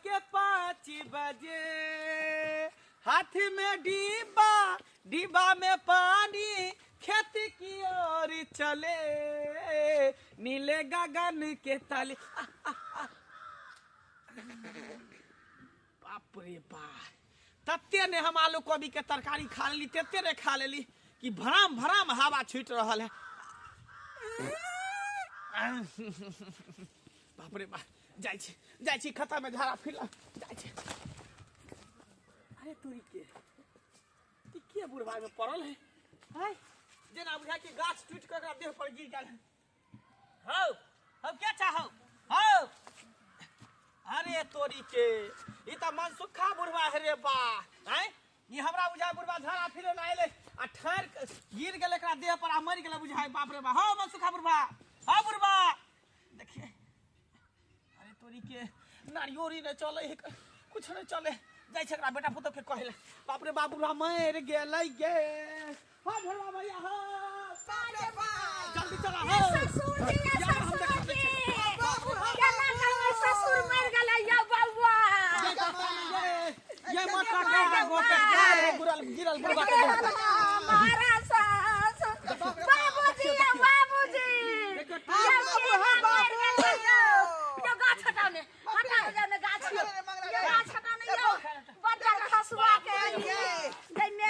के 5 बजे, हाथ में डिब्बा, डिब्बा में पानी, खेत की ओर चले, नीले गगन के तले। बाप रे बाप, तत्ते ने हम आलू कोबी के तरकारी खा लेली, तत्ते ने खा लेली कि भराम भराम हवा छूट रहल है। बाप रे बाप, जाइ छी खता में झाड़ा फिर जाइ छी। अरे तोरी के बुढ़वा में पड़ल है, जेना बुझा कि गाछ टूट कर देह पर गिर गया। हौ क्या चाहो हौ? अरे तोरी के ई त मनसुखा बुढ़वा है रे बा। हैं ई हमरा बुझा बुढ़वा झाड़ा फिरे ना आइले आ ठहर गिर गेल एकरा देह पर आ मर गेल बुझाय। बाप रे बा, हौ मनसुखा बुढ़वा, हौ बुढ़वा देखिए। अरे तोरी के नारियोरी न चले है, कुछ न चले। जाइ छै एकरा बेटा पुतौ के कहले। बाप रे बाप, बुढ़वा मर गेलै गे। हां भरवा भैया हो, सारे बा जल्दी चला हो। ससुर जी ससुर जी केना कहै ससुर मर गेलै यौ बौआ। ये मत काटा गोटे गिरल बुढ़वा के। हमारा सास बाबूजी या बाबूजी ये मर गेलै यौ। यो गाछ हटाओ ने, हटाओ जाने गाछ, ये गाछ हटाओ ने यौ। बच्चा खसुआ के गइने गइने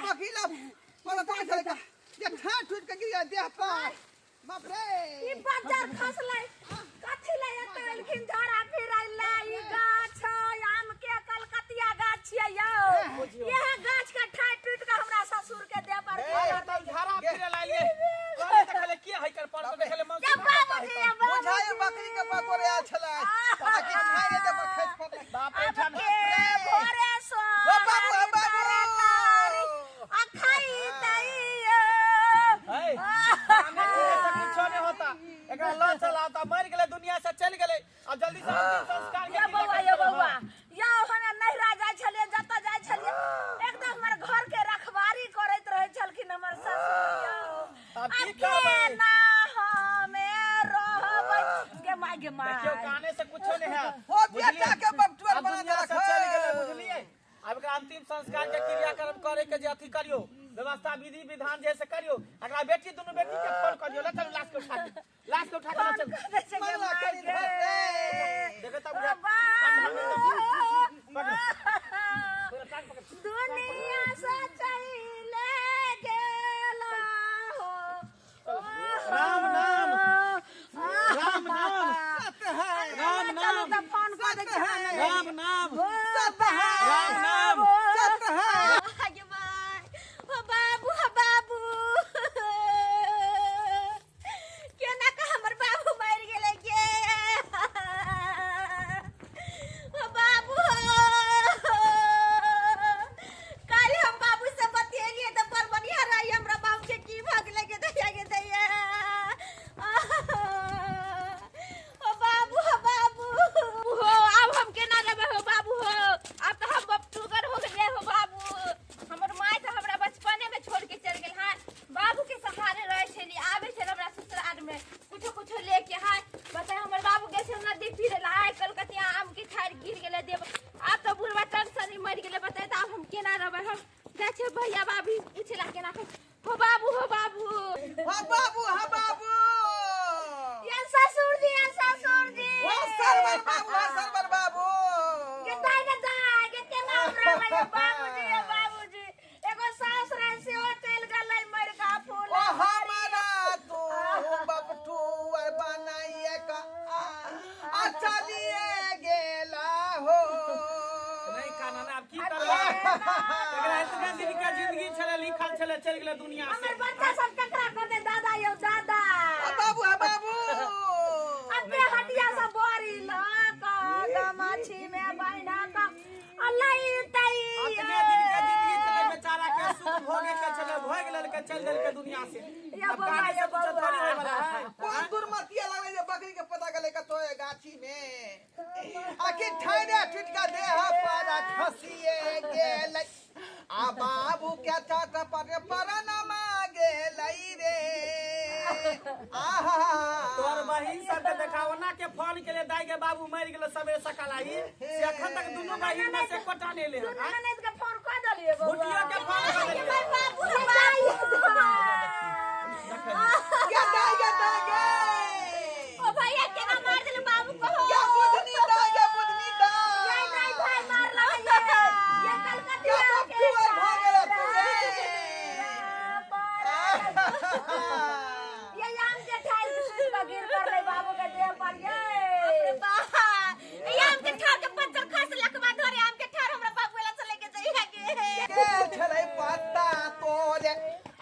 पकीला बोला का चलेगा ये ठाठ टूट के गिर देह पर। बाप रे ई बच्चा खसलै कथि ले एतलखिन झाड़ा फिरैला। ई गाछ आम के कलकतिया गाछ छियै यौ। यह गाछ के ठाठ टूट के हमरा ससुर के देह पर गिरल। तब झाड़ा फिरे लाइए कहले देखले के है कर पड़ देखले मन या बाबूजी या बुझाए बकरी के पकोरे आ छला ताकि खाए दे पर खस पड़। बाप रे ठन भोरे सो बाबू आ खाई तइयो है हमें से कुछ नहीं होता। एकरा लो चलाता मर गेले, दुनिया से चल गेले। अब जल्दी से अंतिम संस्कार के या बौआ या हने नहिरा जाय छलिए, जत जाय छलिए एकदम हमर घर के रखवारी करैत रहे छलखिन हमर ससुर यौ। अब की के करबै? ना हमें रहबै के माय देखियो काने से कुछ नहीं है। हो बेटा के बटुआ अब बना दुनिया से चल गेले, बुझलिए। अब एकरा अंतिम संस्कार के क्रियाक्रम करे के जे अथी करियो, व्यवस्था विधि विधान जैसे करियो। एकरा बेटी दुनु बेटी के फोन करियो, ले चल लाश के उठा के, लाश के उठा के ले चल। देखो तब दुनिया से चले गेला हो। राम नाम, राम नाम, राम नाम, तो फोन कर दे राम नाम, सत है राम नाम, सत है। आगे भाई ओ बाबू केना का हमर बाबू मर गेले के। ओ बाबू काल हम बाबू से बतियलिए त पर बढ़िया रही हमरा बाबू के की भ गेले के दैया के दैया। ओ बाबू हो अब हम केना लेबे हो बाबू हो। अब तो हम बपटूगर हो गए हो बाबू। हमर माय तो हमरा बचपने में छोड़ के चल गेल। हां बाबू के सहारे रहे छली, आबे छल हमरा ससुराल में कुछ लेके। हां बता हमर बाबू गए छल नदी फिरे ला, आय कलकतिया आम के खाड़ गिर गेले देव। अब तो बुढ़वा टेंशन ही मर गेले। बताए त अब हम केना रहबे। हम जाय छे भैया भाभी पूछला केना हो बाबू हा बाबू या ससुर जी ओ सरवर बाबू के दाई ने दाई के केना रहबे बाबूजी एगो सास रहे से ओ चल गेलै मर का फूल। ओ हमारा तू बपटू बनाइए का चलिए गेला हो। नहीं काना ना, अब की करबे? एकरा इतना दिन के जिंदगी छले, लिखल छले, चल गेले दुनिया से। हमर बच्चा सब ककरा कर दे दादा यौ दादा। बाबू अपने हटिया से बोरी ल का माछी में बहिना का अल्लाह तई अपने दिन के जिंदगी छले, बेचारा के सुख भोगे के छले, भोग लेल के चल देल के दुनिया से। या अब काने से कुछ थोड़ी होय वाला है। कौन दुर्मतिया लगे जे बकरी के पता गले का तोए गाछी में आखिर ठाइने ठिटका देह पारा खसिए गेलै। आ बाबू क्या चाटा पर न मांगे लई रे। आहा तोर बहिन सब के देखावना के फोन के लिए दाई के बाबू मर गेलो सबे सकाल आई से अखन तक दोनों बहिन में से कोटा ले ले ननद के फोन कर दलिए बुटिया के फोन कर दे बाबू क्या दाई ओ भैया केना मार दिल बाबू को क्या बुधनी दाई ये नहीं भाई मार ला ये कलकतिया के ये आम के ठाल के सुई का गिर कर ले बाबू के देह पर ये आम के ठाल के पत्थर खस लकवा धरे आम के ठार हमरा बाबू वाला चले के जइहा के छले पत्ता तोरे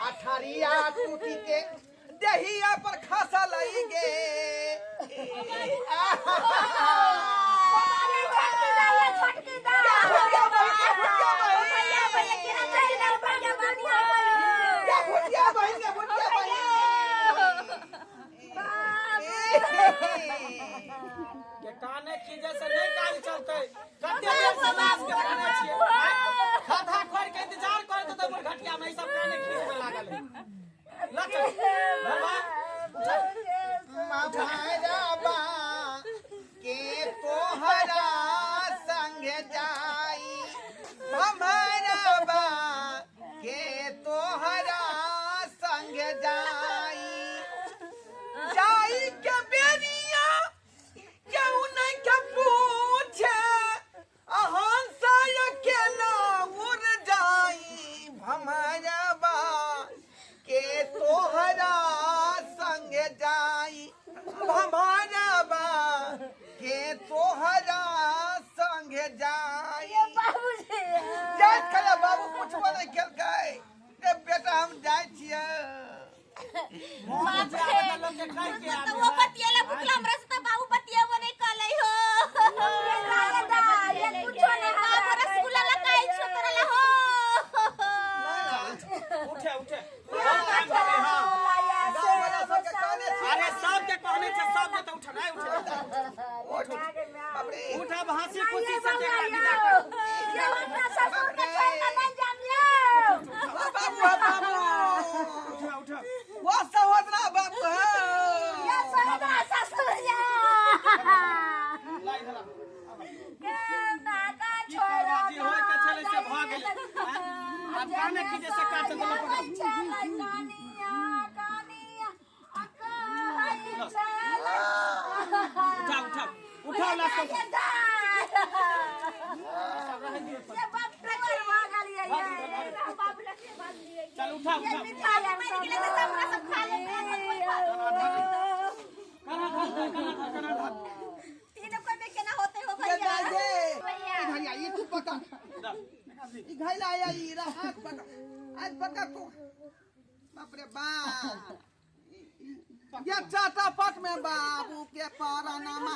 अठरिया टूटी के दहिया पर खसा लई गे छटकी दा भैया केना चल दे बढ़िया बढ़िया क्या बुटिया बहन के बुटिया बहन के काने की जैसे नहीं काज चलते कते देर से बात के काने छिए खाधा खोर के इंतजार करत तो मोर घटिया में सब काने खींच में लागल है लच भगवान माभारा बा के तोहरा संग जाई हमारा बा के तोहरा संग जाई जाई के बेरिया क्यों नहीं के पूछे अहन सा अकेला उड़ जाई हमारा बा के तोहरा संग जाई हमारा बा के तोहरा संग जाई बाबूजी जात खला बाबू पूछबो नहीं खेल गए रे बेटा हम जाय छिए मोर जाए त लोग के खाई के तो वो पतियाला भुखला हमरा से तो बाबू पतियावा नहीं कलै हो ये कुछो नहीं बाबू रसगुल्ला लगाई छो करला हो उठे उठे बहुत टाइम हो गए हां गांव वाला सब के काने छी अरे सब के कहने से सब के तो उठ नहीं उठे उठ बाप रे उठ अब हंसी खुशी से जगह विदा कर ये अपना ससुर के छोड़ के नहीं जाम लियो बाबू उठे उठे वो सहोदरा बाबू है ये सदा ससुर या लाई धला के नाका छोड़ा जी होय के चले से भाग गेले अब काने की जैसे काट दलो पकड़ कानिया उठा उठा उठा लास्ट को चल उठा उठा इधर ये तू पका ई घाइला आया ई रा हाथ पका आज पका को बाप रे बाप ये चाटा पट में बाबू के पारानामा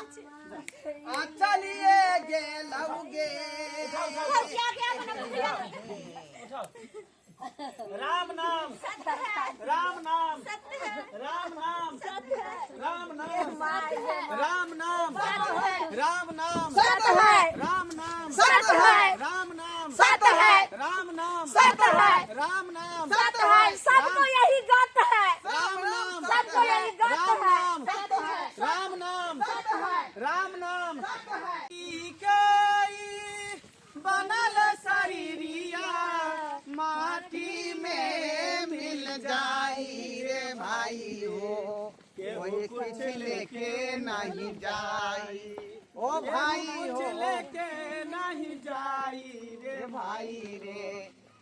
आ चलिए गे लौगे राम नाम राम नाम राम नाम राम नाम राम नाम राम नाम सत है राम नाम सत है राम नाम सत है राम नाम सत है राम नाम सत है सबको यही गत है राम नाम सबको यही गत राम है नाम राम नाम सत है राम नाम सत है इकाई बनल शरीरिया माटी में मिल जाई रे भाई हो कोई कुछ लेके नहीं जाई ओ भाई कुछ हो लेके नहीं जाई रे भाई रे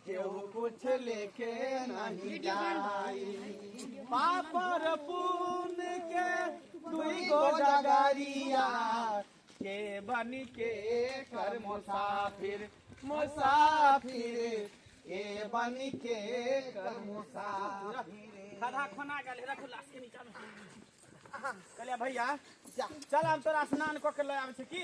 केहू कुछ लेके नहीं जाई पापर पुन के दुई गो डगरिया के बनी के कर मुसाफिर मुसाफिर के बनी के कर मुसाफिर खड़ा खोना गल रखो लाश के नीचा में कहलिया भैया चल हम तोरा स्नान क के ले आबै छी की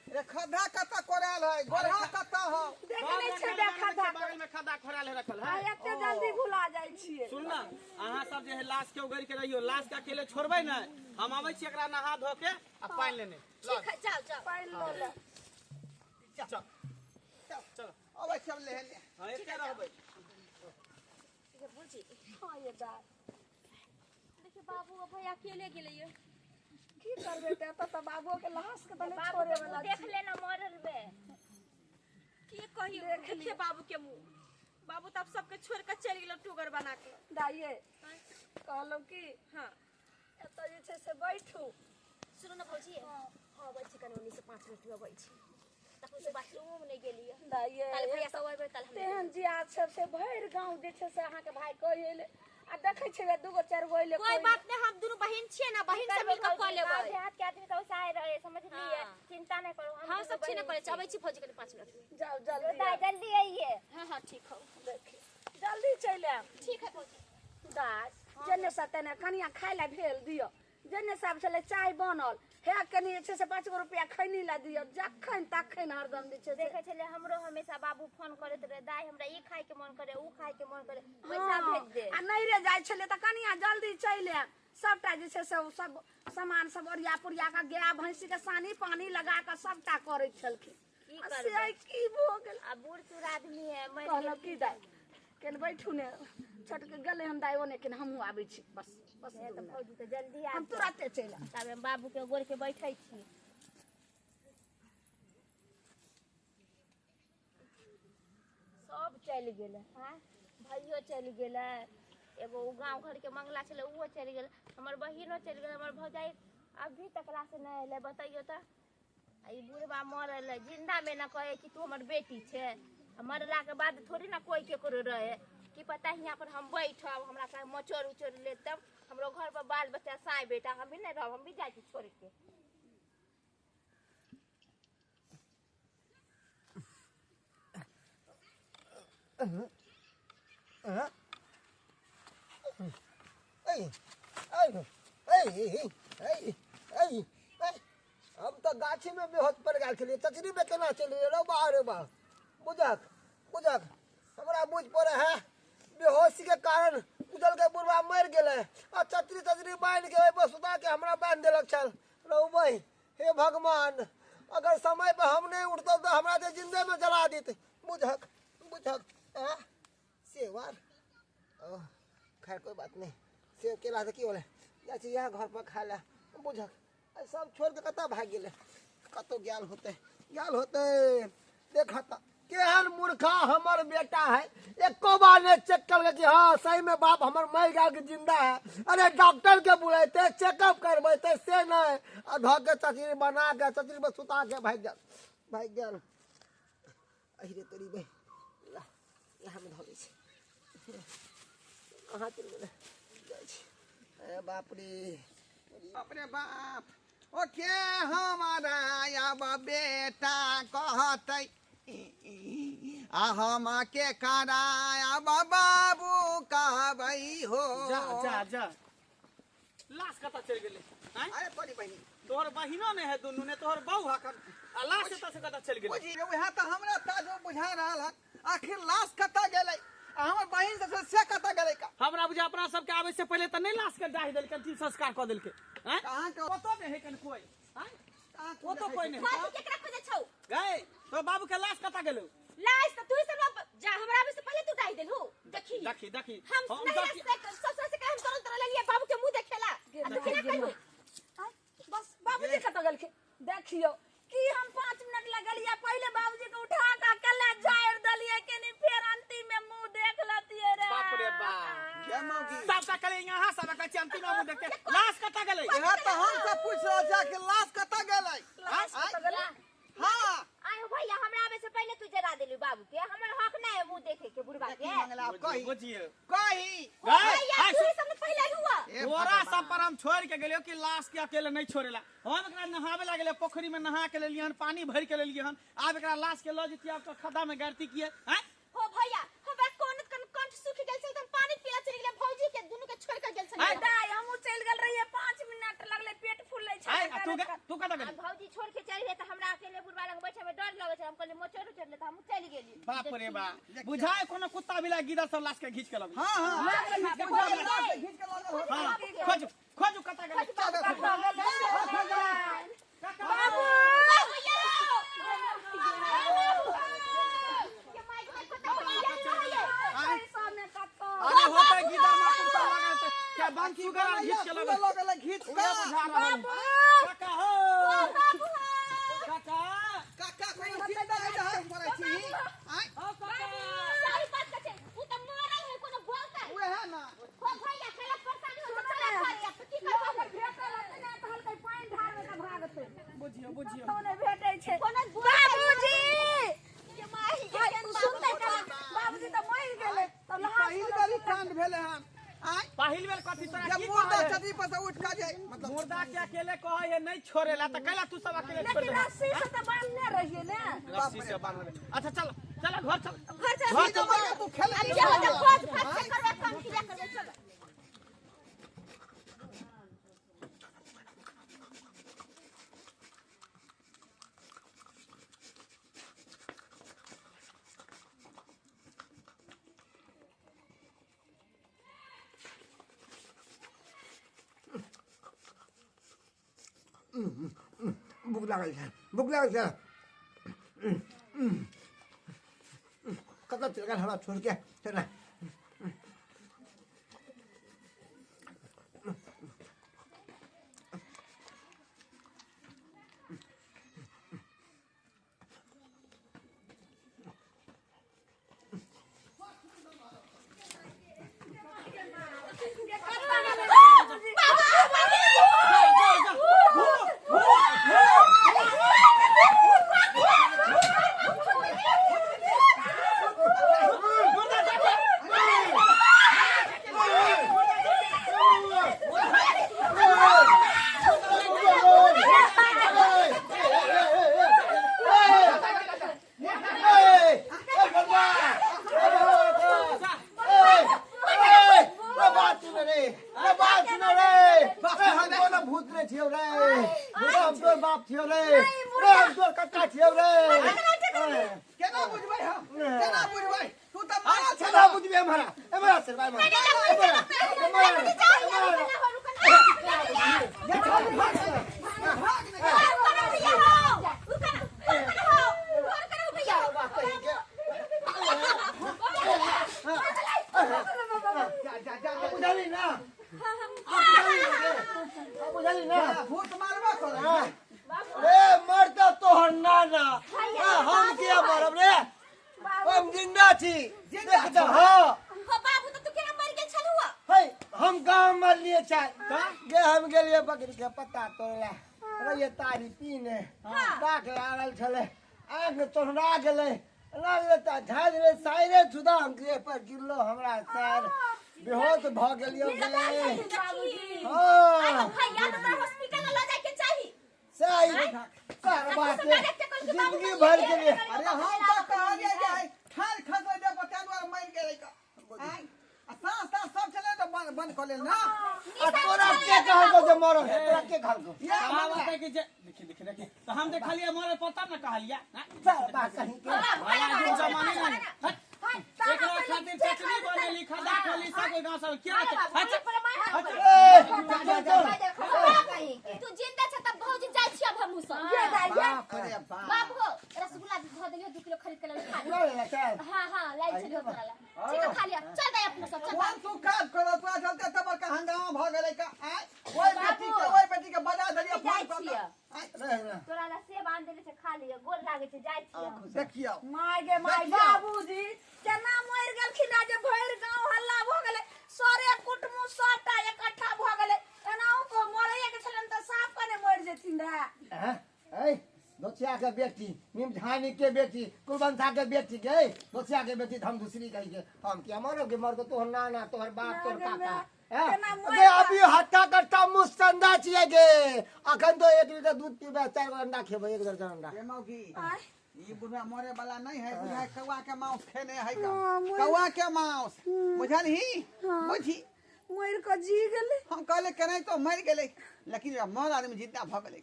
रे खड्डा कत कोराल है गोरहा कत हो देखने से देखा था बगल में खड्डा खोराल रखल है एते जल्दी भुला जाइ छियै सुन ना अहाँ सब जे है लाश के उगड़ के रहियो लाश के अकेले छोड़बै न हम आबै छी एकरा नहा धो के आ पानी लेने ठीक है चल चल पाइन लो ले चल चल अब सब ले ले हां एते रहबै ये बुझी हां ये दा देखिए बाबू अब भैया अकेले गेले ये की करबे ते तो बाबू के लाश के तने बाबू छोड़े के वाला मुंह देख लेना मरल बे की कही देखे बाबू के मुंह बाबू तब सबके छोड़ के चल गेल टुगर बना के दाइए कहलो कि हां एत जे छै से बैठू सुनो ना भौजी हां बैठ कनौनी से 5 मिनट में बैठ तखन से बाथरूम नहीं गेलिए दाइए काल भैया सब आबै काल हम तेहन जी आज सब से भर गांव जे छै से अहाँ के भाई कहिएले आ देखै छै दूगो चार गो एले कोई बात नहीं हम दोनों बहन छिए ना बहन से मिलकर क लेबै हाथ के आदमी तो सहाय रहे समझ लिए चिंता नहीं करो हम सब छी ना करे चाहबै छी भौजी के 5 मिनट जाओ जल्दी दाई जल्दी आइए हां हां ठीक हो देखी जल्दी चल आब ठीक है भौजी दास जन्ने से तने कनिया खाय ला भेल दियो जन्ने सब छले चाय बनल हे कनी जे छै से 5 रुपया खैनी ला दियो जखन तखन हरदम जे छै से देखे छले हमरो हमेशा बाबू फोन करत रहे दाई हमरा ई खाए के मन करे ऊ खाए के मन करे पैसा भेज दे आ नहीं रे जाय छले त कनिया जल्दी चल आ सबटा जे छै से सब सामान सब ओरिया पुरिया के गाय भैंसी के सानी पानी लगा के सबटा करे छलखिन की से की भ गेल आ बूढ़ सूढ़ आदमी है मैं कहलो की दाई केन बैठू ने छट के गले हम दाई ओने केन हमहू आबै छी बस बस तो भौजी तो जल्दी आ हम तुरंते चल आ तब हम बाबू के गोर के बैठै छी सब चल गेले हां भाइयो चल गेले एगो गांव घर के मंगला छले उहो चल गेले हमर बहिनो चल गेले हमर भौजाई अभी तकला से नहीं एले बताइयो त ई बुढ़वा मरल जिंदा में ना कहे कि तू हमर बेटी छे मरला के बाद थोड़ी ना कोई केकरो रहे कि पता यहाँ पर हम बैठब हमरा साथ मचोर उचोर ले तब हमरो घर पर बाल बच्चा साय बेटा हम भी नहीं रहब हम भी जाए छी छोड़ के हम तो गाछी में बेहोश पड़ गए छलिए चचरी में केना चलिए रो बाहर बा बुझक बुझक हमरा बुझ पड़े है बेहोशी के कारण उजल के बुढ़वा मर गेले आ चचरी चचरी बांध के ओइ पर सुता के हमरा बांध देलक छल रो भाई हे भगवान अगर समय पे हम नहीं उठतो तो हमरा के जिंदे में जला देते बुझक बुझक आ सेवार खैर कोई बात नहीं सेव केला से की होले जाची यहाँ घर पर खा ला बुझक सब छोड़ के कता भाग गेले कतो ज्ञान होते देखा था केहन मूर्खा हमर बेटा है एको बार ने चेक कर कि हाँ सही में बाप हमर मर गया कि जिंदा है अरे डॉक्टर के बुलाते चेकअप करवाते से नहीं अधा के चचरी बना के चचरी में सुता के भाग गया अहिरे तोरी बे ला यहाँ में धोले छे कहाँ चल गेले जाय छे ए बाप रे बाप ओ के हमारा अब बेटा कहतै आ हम के कराया बाबू कहबै हो जा जा जा लाश कता चल गेले हैं अरे तोरी बहिनी तोहर बहिनो ने है दुनू ने तोहर बहू हकन आ लाश से कता चल गेले बुझी वहाँ तो हमरा ताजो बुझा रहल है आखिर लाश कता गेलै आ हमर बहिन से कता गेलै का हमरा बुझा अपना सब के आवे से पहले त नहीं लाश के डाहि देलके अंतिम संस्कार क देलके हैं कहाँ के ओतो ने है कन कोई हैं वो तो कोई नहीं बाबू केकरा खोजे छौ गए तो बाबू के लाश कता गेलो लाश त तू सब जा हमरा आवे से पहले तू डाल देलहु देखी देखी हम नहीं ससुर से कह हम तुरंत ले लिए बाबू के मुंह देखेला बस बाबूजी कत गेल के देखियो कि हम 5 मिनट लगलिया पहले बाबूजी के उठा के कल्ला झाड़ दलिए के नहीं फिर अंतिम में मुंह देख लतिए रे बाप रे बाप जय मौगी सब का करे यहाँ सब का अंतिम में मुंह देखते लाश कता गेले यहाँ तो हम सब पूछ रहे थे कि लाश कता गेलै लाश कत गेल हाँ आयो भैया हमरा आवे से पहले तू जरा देलु बाबू के हमर हक नहीं है मुंह देखे के बुढ़वा के मंगला कही बुझिए कही भैया तू ही सब पहले हुआ तोरा सब पर हम छोड़ के गेलियो कि लाश के अकेले नहीं छोड़ेला हम एकरा नहावे लागले पोखरी में नहा के लेलियन पानी भर के लेलियन अब एकरा लाश के ल जतिया तो खड्डा में गाड़ती किए हैं हो भैया हमरा कोन कंठ सूख गेल से हम पानी पीला चली गेल भौजी के दुनु के छोड़ के गेल से दाई हमहू चल गेल रहिए 5 मिनट लगले पेट फूलै छै तू कता गेली भौजी छोड़ के चली रे त हमरा अकेले बुढ़वा लग बैठे में डर लगे छै हम कहले मोचर उचर ले त हम चल गेली बाप रे बाप बुझाए कोनो कुत्ता बिला गिदर सब लाश के खींच के लगे हाँ हाँ खींच के लगे हो हां खोज कता गेले बाबू सामने कत अरे होते गिदर में कुत्ता लगा क्या बांध सुगर खींच के लगे लगे खींच के काका हो बुझियो बुझियो कोने भेटै छै कोनो बाबूजी के माही के हाय, केन सुनतै कहाँ? बाबूजी तऽ मरि गेलै तऽ पहिल बारी कांड भेले हन आय पहिल बेर कथी तोरा जब की मुर्दा कहै छतरी पर से उठ का जाए मतलब मुर्दा के अकेले कहै है नहीं छोड़ेला त कैला तू सब अकेले छोड़ लेकिन दे रस्सी से तऽ बांधने रहिए ने रस्सी से बांध दे अच्छा चल चल घर चल घर चल घर चल तू खेल अब जे होता खोज फट से करवे काम किया करवे चलो भूख लागल छै भूख लागल छै कतऽ चल गेल हमरा छोड़ के चल बाप थियो रे हम तोर कक्का थियो रे केना बुझबै हम केना बुझबै तू त मारा छ केना बुझबे हमरा से भाई बुझाली ना बुझाली ना भूत मारबा कर रे मरता तोहर नाना हम के मरब रे हम जिंदा छी देख त हां हो बाबू तो तू केना मर गेल छलुआ है हम गांव में लिए चाय गे हम गेलिए बकरी के पत्ता तोड़ला रे ये तारी पीने डाक लागल छले आग तोहरा गेले लागले त झाड़ रे साइरे सुदा हम के पर गिरलो हमरा सर बेहोश भ गेलियो गेले हां भाई यार हमरा हॉस्पिटल ले जाए के चाहिए सही कर बात जिंदगी भर के लिए अरे हम त कहलिए जाय ठार खसो दे पतानवर मर गेलै का आय आ सांस सब चले तो बंद कर ले ना तोरा के कहल को जे मरो तोरा के कहल को ये कहावत है कि देखिए देखिए देखिए तो हम देखलिए मोरे पता न कहलिया बात कहीं के वाला जो जमाने में एकरा खातिर चटनी बनेली खदा खोली सब गांव सब क्या तू जिंदा छ त बहुत दिन जाय छी अब हम सब बाप रे बाप बाबू हो रसगुल्ला धो दियो 2 किलो खरीद के ले खा चल हां हां लाई चलियो तोरा ठीक है खा लिया चल दे अपना सब चल कौन तू काज करो तो चलते तब का हंगामा भ गेलै का आय ओई बेटी के बजा दलिया फोन कर तोरा ला सेब आन देले से खा लियो गोल लागे छै जाय छी देखियो माय गे माय बाबूजी केना मरि गेलखिन आ जे भरि गांव हल्ला भ गेलै सारे कुटुंब सबटा इकट्ठा भ गेलै एनाहु को मरैए के छलन त साफ कने मरि जेथिन रे ए दोछिया के बेटी निम झानी के बेटी कुलबंसा के बेटी गई दोछिया के बेटी हम दूसरी कही के हम क्या मरो के मर तो तोहर नाना तोहर बाप तोहर काका गे अभी हत्ता करता मुस्तंदा छिए गे अखन तो 1 लीटर दूध पीबे 4 अंडा खेबे 1 दर्जन अंडा ए मौगी ई बुढ़ा मरे वाला नहीं है बुढ़ा कौवा के मांस खेने है का कौवा के मांस बुझलही बुझी मरि क जी गेलै हम कहले केना तो मर गेलै लेकिन मर आदमी जिंदा भ गेलै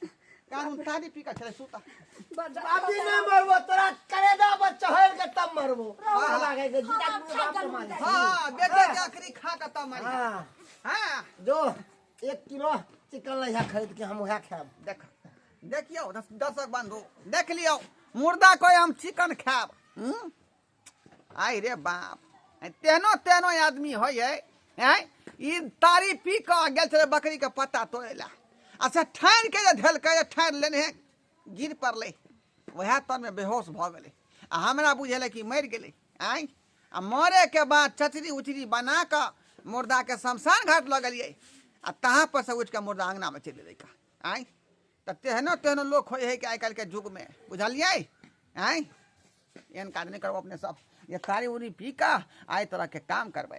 कानून तारी पी का चले सूता अभी नहीं मरबो तोरा करेदा पर चढ़ के तब मरबो लागे के जीता के बाप के मारे हां बेटे के आखिरी खा के तब मर हां हां जो 1 किलो चिकन लइहा खरीद के हम वहा खाब देख देखियो दर्शक बंधु देख लियो मुर्दा कोई हम चिकन खाब आई रे बाप तेनो आदमी होय है ई तारी पी के गेल छले बकरी के पत्ता तोड़ेला अच्छा ठान के धल के ठान लेने गिर पड़ले वह तर में बेहोश भ गेले आ हमरा बुझेले कि मर गेले आई आ मरे के बाद चचरी उचरी बना के मुर्दा के शमशान घाट लगलिए आ तहाँ पर से उठ के मुर्दा अंगना में चले का आई तो तेहनो तेहनो लोग खोए है कि आइ काल्हि के युग में बुझलिए आय एहन काज नहीं करबो अपने सब ये तारी उरी पी का आइ तरह के काम करबे।